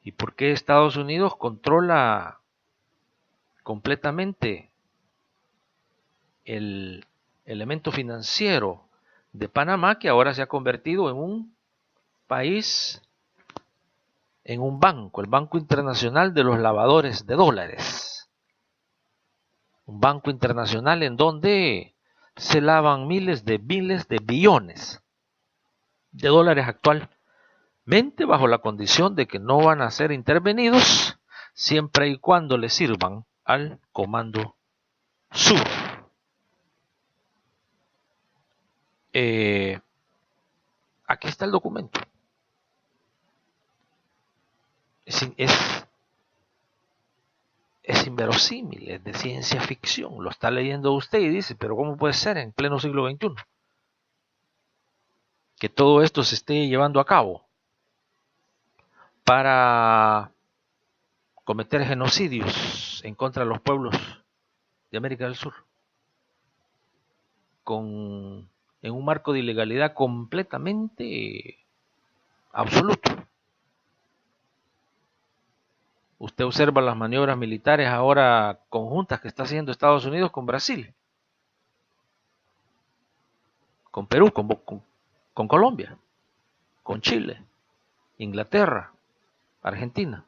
y por qué Estados Unidos controla completamente el elemento financiero de Panamá, que ahora se ha convertido en un país, en un banco, el Banco Internacional de los Lavadores de Dólares. Un banco internacional en donde se lavan miles de billones de dólares actualmente, bajo la condición de que no van a ser intervenidos siempre y cuando le sirvan al Comando Sur. Aquí está el documento. Es inverosímil, es de ciencia ficción. Lo está leyendo usted y dice, pero ¿cómo puede ser en pleno siglo XXI que todo esto se esté llevando a cabo para cometer genocidios en contra de los pueblos de América del Sur, en un marco de ilegalidad completamente absoluto? Usted observa las maniobras militares ahora conjuntas que está haciendo Estados Unidos con Brasil, con Perú, con Colombia, con Chile, Inglaterra, Argentina,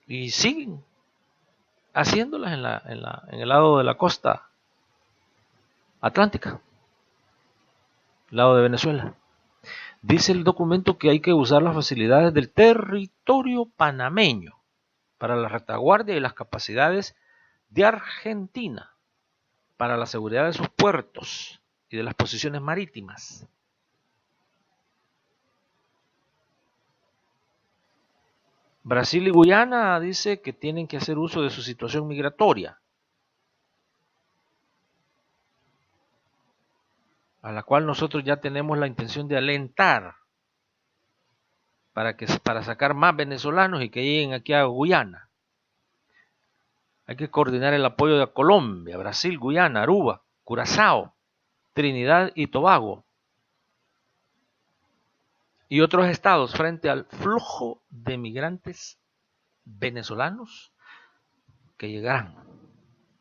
y siguen haciéndolas en el lado de la costa atlántica, el lado de Venezuela. Dice el documento que hay que usar las facilidades del territorio panameño para la retaguardia y las capacidades de Argentina para la seguridad de sus puertos y de las posiciones marítimas. Brasil y Guyana dice que tienen que hacer uso de su situación migratoria, a la cual nosotros ya tenemos la intención de alentar para sacar más venezolanos y que lleguen aquí a Guyana. Hay que coordinar el apoyo de Colombia, Brasil, Guyana, Aruba, Curazao, Trinidad y Tobago, y otros estados frente al flujo de migrantes venezolanos que llegarán.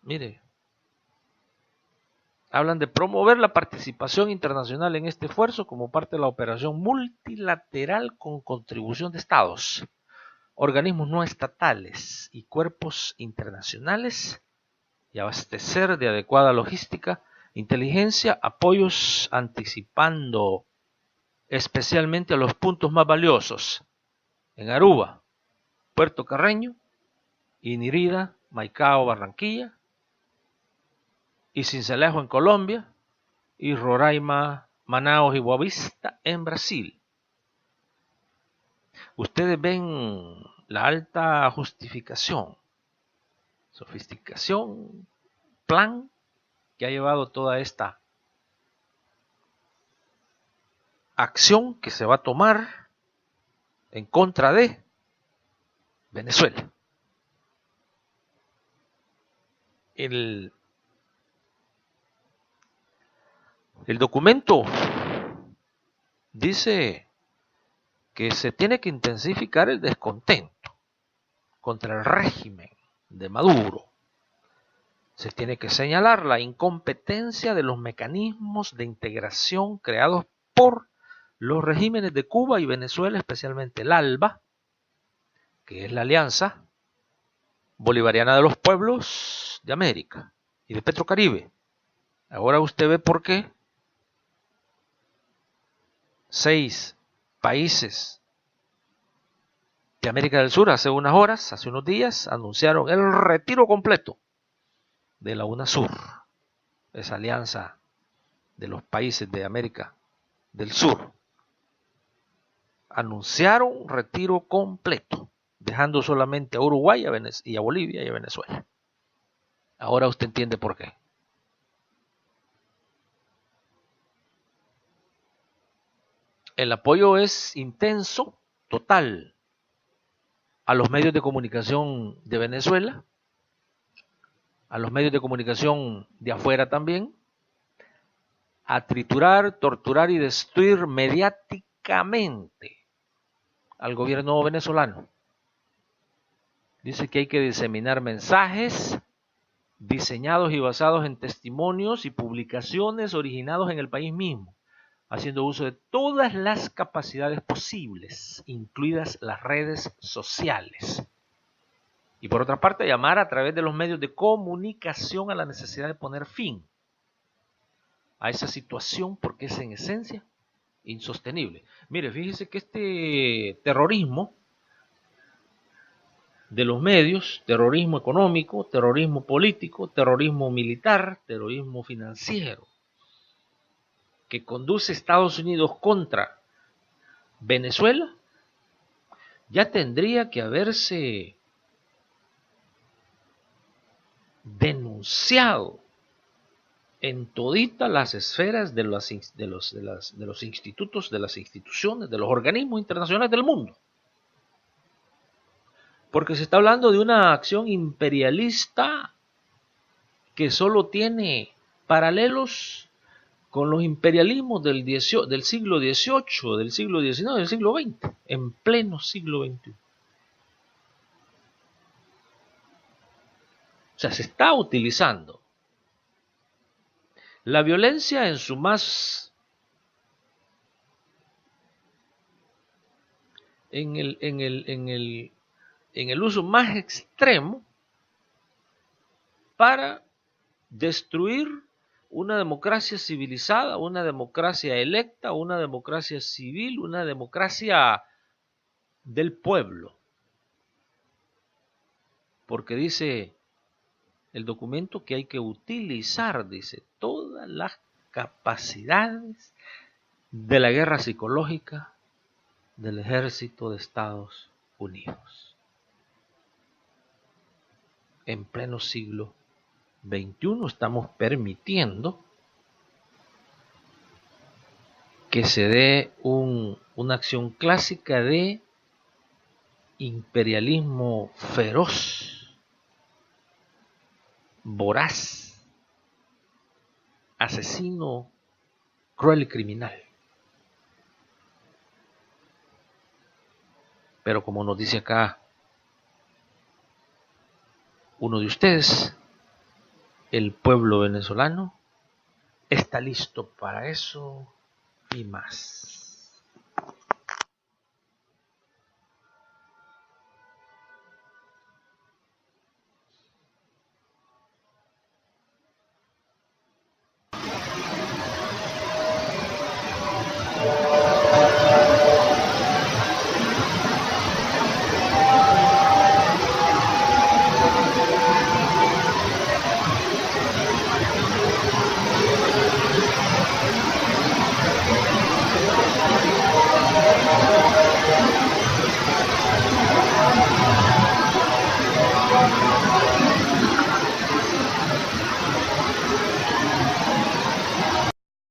Mire, hablan de promover la participación internacional en este esfuerzo como parte de la operación multilateral con contribución de estados, organismos no estatales y cuerpos internacionales, y abastecer de adecuada logística, inteligencia, apoyos anticipando especialmente a los puntos más valiosos en Aruba, Puerto Carreño, Inirida, Maicao, Barranquilla, y Sincelejo en Colombia, y Roraima, Manaos y Boavista en Brasil. Ustedes ven la alta justificación, sofisticación, plan que ha llevado toda esta acción que se va a tomar en contra de Venezuela. El documento dice que se tiene que intensificar el descontento contra el régimen de Maduro. Se tiene que señalar la incompetencia de los mecanismos de integración creados por los regímenes de Cuba y Venezuela, especialmente el ALBA, que es la Alianza Bolivariana de los Pueblos de América y de Petrocaribe. Ahora usted ve por qué 6 países de América del Sur hace unos días, anunciaron el retiro completo de la UNASUR, esa alianza de los países de América del Sur. Anunciaron un retiro completo, dejando solamente a Uruguay y a Bolivia y a Venezuela. Ahora usted entiende por qué. El apoyo es intenso, total, a los medios de comunicación de Venezuela, a los medios de comunicación de afuera también, a triturar, torturar y destruir mediáticamente al gobierno venezolano. Dice que hay que diseminar mensajes diseñados y basados en testimonios y publicaciones originados en el país mismo, haciendo uso de todas las capacidades posibles, incluidas las redes sociales. Y por otra parte, llamar a través de los medios de comunicación a la necesidad de poner fin a esa situación porque es en esencia insostenible. Mire, fíjese que este terrorismo de los medios, terrorismo económico, terrorismo político, terrorismo militar, terrorismo financiero, que conduce Estados Unidos contra Venezuela, ya tendría que haberse denunciado en toditas las esferas de los institutos, de las instituciones, de los organismos internacionales del mundo. Porque se está hablando de una acción imperialista que solo tiene paralelos con los imperialismos del siglo XVIII, del siglo XIX, del siglo XX, en pleno siglo XXI. O sea, se está utilizando la violencia en su más en el uso más extremo para destruir una democracia civilizada, una democracia electa, una democracia civil, una democracia del pueblo. Porque dice el documento que hay que utilizar, dice, todas las capacidades de la guerra psicológica del ejército de Estados Unidos. En pleno siglo XXI estamos permitiendo que se dé una acción clásica de imperialismo feroz, voraz, asesino, cruel y criminal. Pero como nos dice acá uno de ustedes, el pueblo venezolano está listo para eso y más.